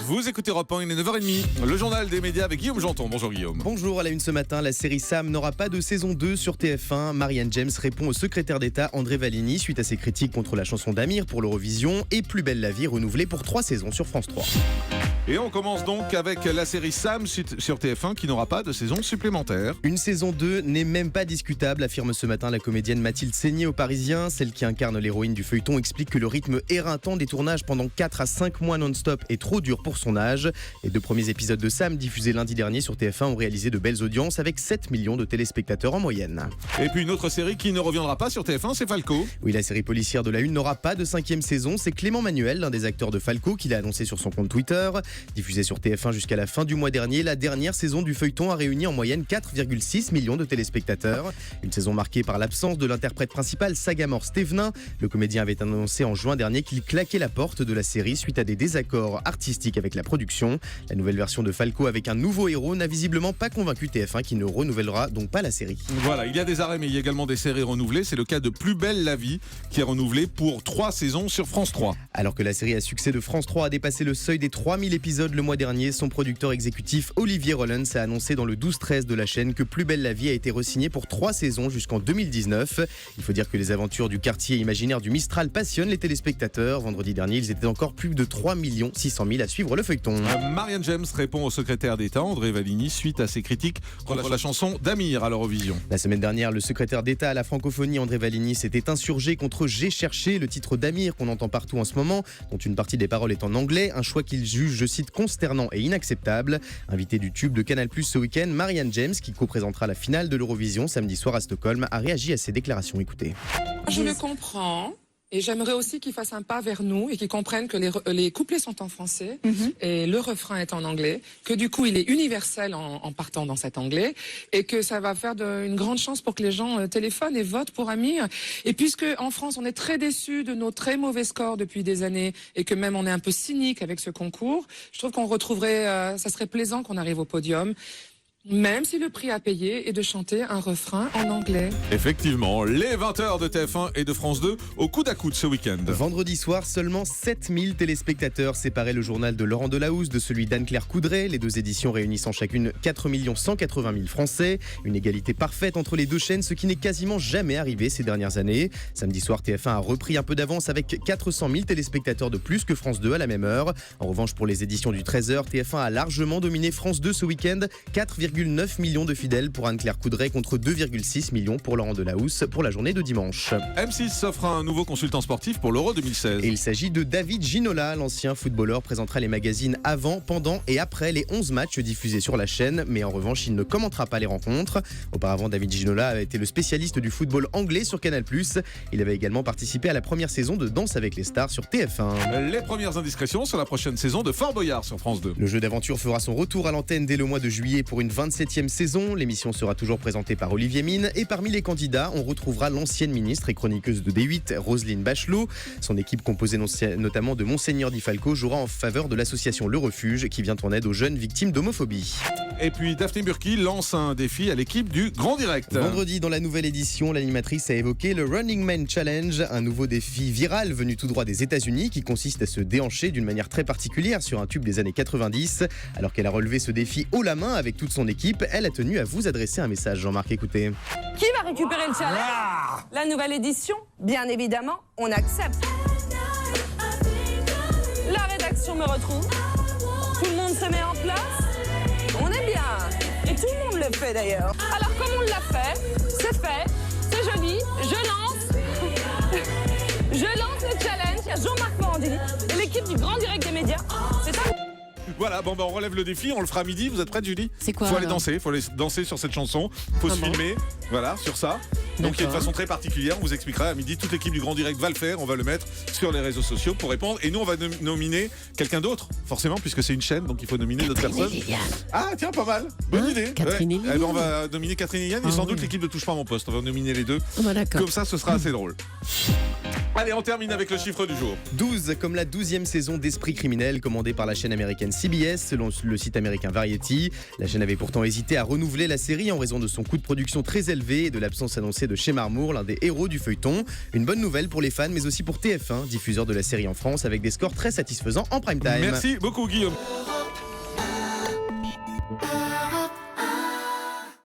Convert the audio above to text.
Vous écoutez Europe 1, il est 9h30. Le journal des médias avec Guillaume Janton. Bonjour Guillaume. Bonjour, à la une ce matin, la série Sam n'aura pas de saison 2 sur TF1. Marianne James répond au secrétaire d'État André Valigny suite à ses critiques contre la chanson d'Amir pour l'Eurovision et Plus belle la vie renouvelée pour 3 saisons sur France 3. Et on commence donc avec la série Sam sur TF1 qui n'aura pas de saison supplémentaire. Une saison 2 n'est même pas discutable, affirme ce matin la comédienne Mathilde Seigné au Parisien. Celle qui incarne l'héroïne du feuilleton explique que le rythme éreintant des tournages pendant 4 à 5 mois non-stop est trop dur pour son âge. Les 2 premiers épisodes de Sam diffusés lundi dernier sur TF1 ont réalisé de belles audiences avec 7 millions de téléspectateurs en moyenne. Et puis une autre série qui ne reviendra pas sur TF1, c'est Falco. Oui, la série policière de la Une n'aura pas de 5e saison. C'est Clément Manuel, l'un des acteurs de Falco, qui l'a annoncé sur son compte Twitter. Diffusée sur TF1 jusqu'à la fin du mois dernier, la dernière saison du feuilleton a réuni en moyenne 4,6 millions de téléspectateurs. Une saison marquée par l'absence de l'interprète principal Sagamore Stevenin. Le comédien avait annoncé en juin dernier qu'il claquait la porte de la série suite à des désaccords artistiques avec la production. La nouvelle version de Falco avec un nouveau héros n'a visiblement pas convaincu TF1 qui ne renouvellera donc pas la série. Voilà, il y a des arrêts mais il y a également des séries renouvelées. C'est le cas de Plus belle la vie qui est renouvelée pour 3 saisons sur France 3. Alors que la série à succès de France 3 a dépassé le seuil des 3000 épisodes le mois dernier, son producteur exécutif Olivier Rollens a annoncé dans le 12-13 de la chaîne que Plus belle la vie a été re-signé pour 3 saisons jusqu'en 2019. Il faut dire que les aventures du quartier imaginaire du Mistral passionnent les téléspectateurs. Vendredi dernier, ils étaient encore plus de 3 600 000 à suivre le feuilleton. Marianne James répond au secrétaire d'État André Valigny suite à ses critiques contre la chanson d'Amir à l'Eurovision. La semaine dernière, le secrétaire d'État à la francophonie André Valigny s'était insurgé contre J'ai cherché, le titre d'Amir qu'on entend partout en ce moment, dont une partie des paroles est en anglais, un choix qu'il juge, je cite, consternant et inacceptable. Invité du tube de Canal+ ce week-end, Marianne James, qui co-présentera la finale de l'Eurovision samedi soir à Stockholm, a réagi à ces déclarations. Écoutez. Je le comprends. Et j'aimerais aussi qu'ils fassent un pas vers nous et qu'ils comprennent que les couplets sont en français et le refrain est en anglais, que du coup il est universel en partant dans cet anglais et que ça va faire une grande chance pour que les gens téléphonent et votent pour Amir. Et puisque en France on est très déçus de nos très mauvais scores depuis des années et que même on est un peu cynique avec ce concours, je trouve qu'on retrouverait, ça serait plaisant qu'on arrive au podium. Même si le prix à payer est de chanter un refrain en anglais. Effectivement, les 20h de TF1 et de France 2 au coude à coude ce week-end. Vendredi soir, seulement 7000 téléspectateurs séparaient le journal de Laurent Delahousse de celui d'Anne-Claire Coudray, les 2 éditions réunissant chacune 4 180 000 Français. Une égalité parfaite entre les 2 chaînes, ce qui n'est quasiment jamais arrivé ces dernières années. Samedi soir, TF1 a repris un peu d'avance avec 400 000 téléspectateurs de plus que France 2 à la même heure. En revanche, pour les éditions du 13h, TF1 a largement dominé France 2 ce week-end. 4,9 millions de fidèles pour Anne-Claire Coudray contre 2,6 millions pour Laurent Delahousse pour la journée de dimanche. M6 s'offre un nouveau consultant sportif pour l'Euro 2016. Et il s'agit de David Ginola, l'ancien footballeur présentera les magazines avant, pendant et après les 11 matchs diffusés sur la chaîne, mais en revanche il ne commentera pas les rencontres. Auparavant, David Ginola a été le spécialiste du football anglais sur Canal+. Il avait également participé à la première saison de Danse avec les stars sur TF1. Les premières indiscrétions sur la prochaine saison de Fort Boyard sur France 2. Le jeu d'aventure fera son retour à l'antenne dès le mois de juillet pour une 27e saison. L'émission sera toujours présentée par Olivier Mine et parmi les candidats, on retrouvera l'ancienne ministre et chroniqueuse de D8, Roselyne Bachelot. Son équipe, composée notamment de Monseigneur Di Falco, jouera en faveur de l'association Le Refuge qui vient en aide aux jeunes victimes d'homophobie. Et puis Daphné Burki lance un défi à l'équipe du Grand Direct. Vendredi, dans la nouvelle édition, l'animatrice a évoqué le Running Man Challenge, un nouveau défi viral venu tout droit des États-Unis qui consiste à se déhancher d'une manière très particulière sur un tube des années 90. Alors qu'elle a relevé ce défi haut la main avec toute son équipe, elle a tenu à vous adresser un message. Jean-Marc, écoutez. Qui va récupérer le challenge? La nouvelle édition? Bien évidemment, on accepte. La rédaction me retrouve. Tout le monde se met en place. On est bien. Et tout le monde le fait d'ailleurs. Alors comme on l'a fait, c'est joli, je lance le challenge. Il y a Jean-Marc Morandini et l'équipe du Grand Direct des médias. C'est ça. Voilà, bon, on relève le défi, on le fera à midi. Vous êtes prête, Julie? C'est quoi? Faut aller danser sur cette chanson. Faut se filmer, voilà, sur ça. Donc il y a une façon très particulière, on vous expliquera à midi. Toute l'équipe du Grand Direct va le faire, on va le mettre sur les réseaux sociaux pour répondre. Et nous, on va nominer quelqu'un d'autre, forcément, puisque c'est une chaîne, donc il faut nominer d'autres personnes. Ah tiens, pas mal, bonne idée. Catherine et Liliane. Eh ben, on va nominer Catherine et Yann et sans doute l'équipe de Touche pas à mon poste. On va nominer les deux. Oh, bah, d'accord. Comme ça, ce sera assez drôle. Allez, on termine avec le chiffre du jour. 12, comme la 12e saison d'Esprit criminel commandée par la chaîne américaine CBS, selon le site américain Variety. La chaîne avait pourtant hésité à renouveler la série en raison de son coût de production très élevé et de l'absence annoncée de Shemar Moore, l'un des héros du feuilleton. Une bonne nouvelle pour les fans, mais aussi pour TF1, diffuseur de la série en France, avec des scores très satisfaisants en prime time. Merci beaucoup, Guillaume.